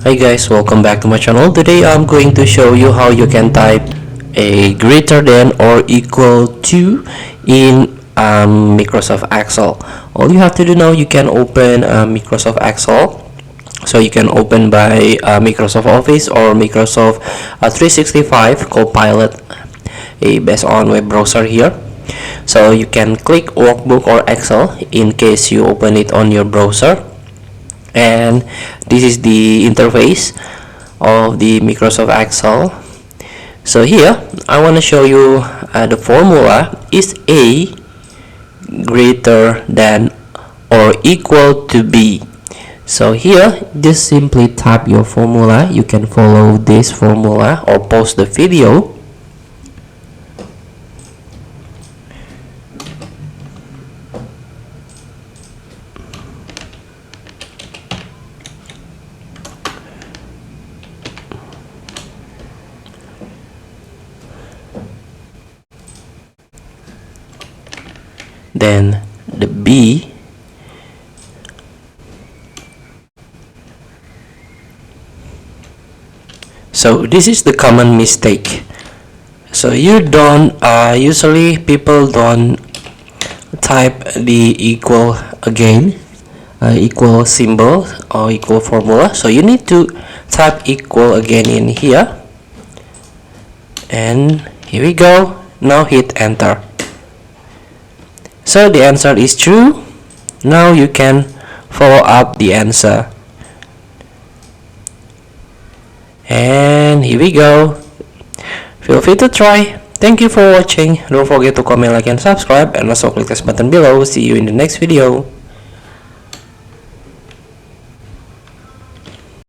Hi guys, welcome back to my channel. Today I'm going to show you how you can type a greater than or equal to in Microsoft Excel. All you have to do now, you can open Microsoft Excel. So you can open by Microsoft Office or Microsoft 365 Copilot, based on web browser here. So you can click Workbook or Excel in case you open it on your browser. And this is the interface of the Microsoft Excel. So here I want to show you the formula is A greater than or equal to B. So here just simply type your formula. You can follow this formula or pause the video. Then the B so this is the common mistake. So you don't usually people don't type the equal again, equal symbol or equal formula. So you need to type equal again in here, and here we go. Now hit enter. So the answer is true. Now you can follow up the answer. And here we go. Feel free to try. Thank you for watching. Don't forget to comment, like, and subscribe, and also click this button below. See you in the next video.